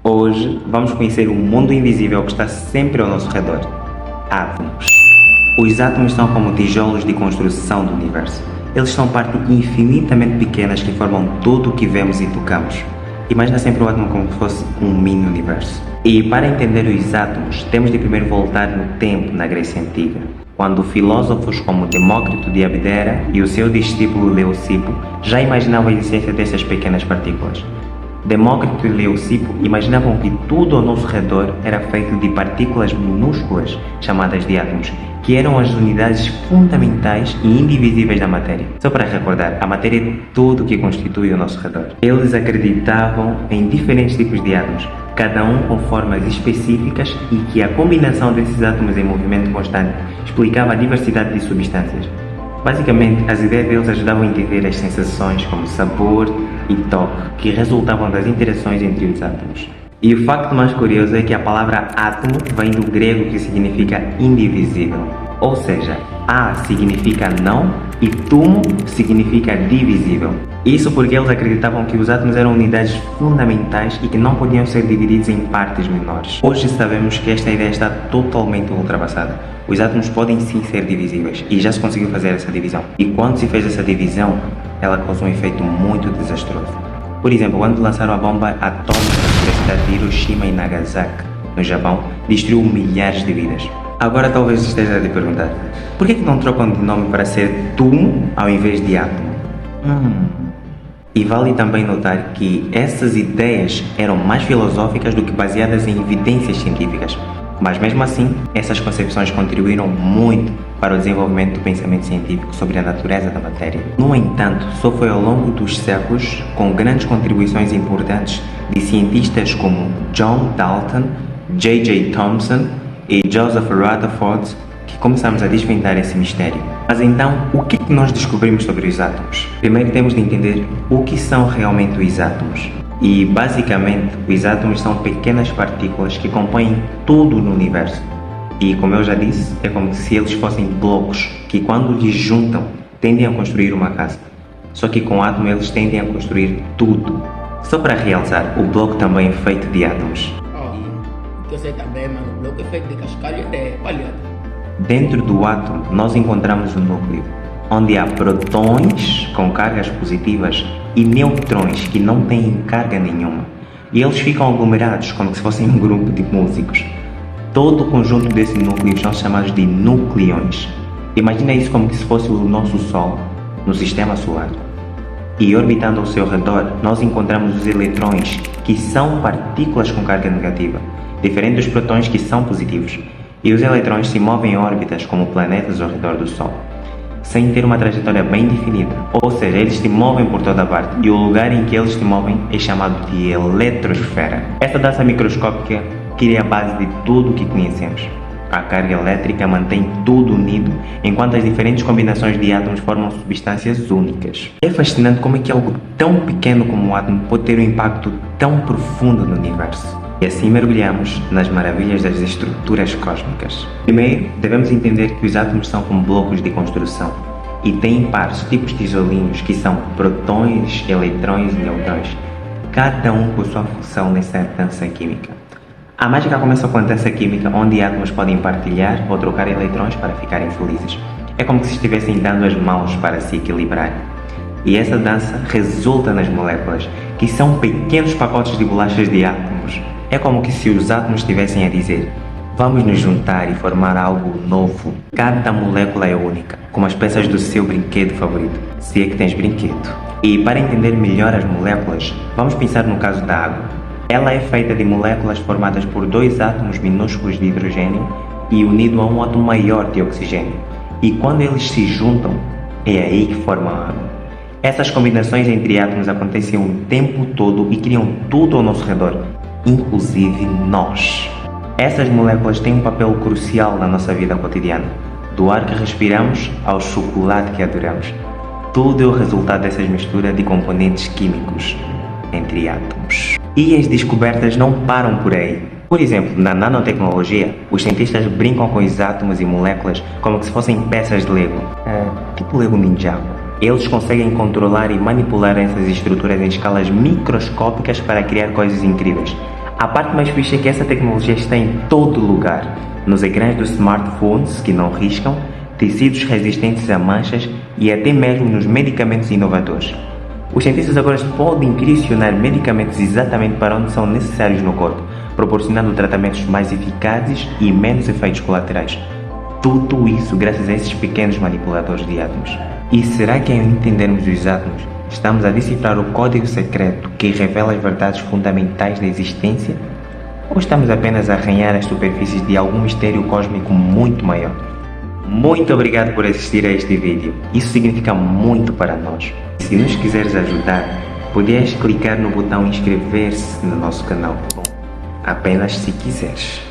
Hoje vamos conhecer o mundo invisível que está sempre ao nosso redor. Átomos. Os átomos são como tijolos de construção do universo. Eles são partes infinitamente pequenas que formam tudo o que vemos e tocamos. Imagina sempre o átomo como se fosse um mini universo. E para entender os átomos, temos de primeiro voltar no tempo na Grécia Antiga, quando filósofos como Demócrito de Abdera e o seu discípulo Leucipo já imaginavam a existência dessas pequenas partículas. Demócrito e Leucipo imaginavam que tudo ao nosso redor era feito de partículas minúsculas, chamadas de átomos, que eram as unidades fundamentais e indivisíveis da matéria. Só para recordar, a matéria é tudo o que constitui o nosso redor. Eles acreditavam em diferentes tipos de átomos, cada um com formas específicas, e que a combinação desses átomos em movimento constante explicava a diversidade de substâncias. Basicamente, as ideias deles ajudavam a entender as sensações como sabor e toque que resultavam das interações entre os átomos. E o facto mais curioso é que a palavra átomo vem do grego, que significa indivisível. Ou seja, A significa não e tumo significa divisível. Isso porque eles acreditavam que os átomos eram unidades fundamentais e que não podiam ser divididos em partes menores. Hoje sabemos que esta ideia está totalmente ultrapassada. Os átomos podem sim ser divisíveis e já se conseguiu fazer essa divisão. E quando se fez essa divisão, ela causou um efeito muito desastroso. Por exemplo, quando lançaram a bomba atômica sobre a cidade de Hiroshima e Nagasaki, no Japão, destruiu milhares de vidas. Agora talvez esteja a te perguntar, por que não trocam de nome para ser tumo ao invés de átomo? E vale também notar que essas ideias eram mais filosóficas do que baseadas em evidências científicas. Mas mesmo assim, essas concepções contribuíram muito para o desenvolvimento do pensamento científico sobre a natureza da matéria. No entanto, só foi ao longo dos séculos, com grandes contribuições importantes de cientistas como John Dalton, J.J. Thomson e Joseph Rutherford, que começamos a desvendar esse mistério. Mas então, o que nós descobrimos sobre os átomos? Primeiro temos de entender o que são realmente os átomos. E basicamente, os átomos são pequenas partículas que compõem tudo no universo. E como eu já disse, é como se eles fossem blocos que, quando lhes juntam, tendem a construir uma casa. Só que com o átomo eles tendem a construir tudo. Só para realçar, o bloco também é feito de átomos. O que eu sei também, mano, o bloco é feito de cascalho e de palha. Dentro do átomo, nós encontramos o núcleo, onde há prótons com cargas positivas e nêutrons que não têm carga nenhuma. E eles ficam aglomerados como se fossem um grupo de músicos. Todo o conjunto desses núcleos são chamados de nucleões. Imagina isso como se fosse o nosso Sol no sistema solar. E orbitando ao seu redor, nós encontramos os eletrões, que são partículas com carga negativa, diferente dos prótons, que são positivos. E os eletrões se movem em órbitas como planetas ao redor do Sol, sem ter uma trajetória bem definida. Ou seja, eles se movem por toda parte e o lugar em que eles se movem é chamado de eletrosfera. Essa dança microscópica cria a base de tudo o que conhecemos. A carga elétrica mantém tudo unido, enquanto as diferentes combinações de átomos formam substâncias únicas. É fascinante como é que algo tão pequeno como o átomo pode ter um impacto tão profundo no universo. E assim mergulhamos nas maravilhas das estruturas cósmicas. Primeiro, devemos entender que os átomos são como blocos de construção e têm pares, tipos tijolinhos, que são prótons, eletrões e nêutrons, cada um com sua função nessa dança química. A mágica começa com a dança química, onde átomos podem partilhar ou trocar eletrões para ficarem felizes. É como se estivessem dando as mãos para se equilibrar. E essa dança resulta nas moléculas, que são pequenos pacotes de bolachas de átomos. É como que se os átomos estivessem a dizer: vamos nos juntar e formar algo novo. Cada molécula é única, como as peças do seu brinquedo favorito, se é que tens brinquedo. E para entender melhor as moléculas, vamos pensar no caso da água. Ela é feita de moléculas formadas por dois átomos minúsculos de hidrogênio e unido a um átomo maior de oxigênio. E quando eles se juntam, é aí que formam a água. Essas combinações entre átomos acontecem o tempo todo e criam tudo ao nosso redor, inclusive nós. Essas moléculas têm um papel crucial na nossa vida cotidiana, do ar que respiramos ao chocolate que adoramos. Tudo é o resultado dessas misturas de componentes químicos entre átomos. E as descobertas não param por aí. Por exemplo, na nanotecnologia, os cientistas brincam com os átomos e moléculas como se fossem peças de Lego, tipo Lego Ninjago. Eles conseguem controlar e manipular essas estruturas em escalas microscópicas para criar coisas incríveis. A A parte mais fixe é que essa tecnologia está em todo lugar, nos ecrãs dos smartphones que não riscam, tecidos resistentes a manchas e até mesmo nos medicamentos inovadores. Os cientistas agora podem direcionar medicamentos exatamente para onde são necessários no corpo, proporcionando tratamentos mais eficazes e menos efeitos colaterais. Tudo isso graças a esses pequenos manipuladores de átomos. E será que ao entendermos os átomos, estamos a decifrar o código secreto que revela as verdades fundamentais da existência? Ou estamos apenas a arranhar as superfícies de algum mistério cósmico muito maior? Muito obrigado por assistir a este vídeo. Isso significa muito para nós. Se nos quiseres ajudar, podes clicar no botão inscrever-se no nosso canal. Bom, apenas se quiseres.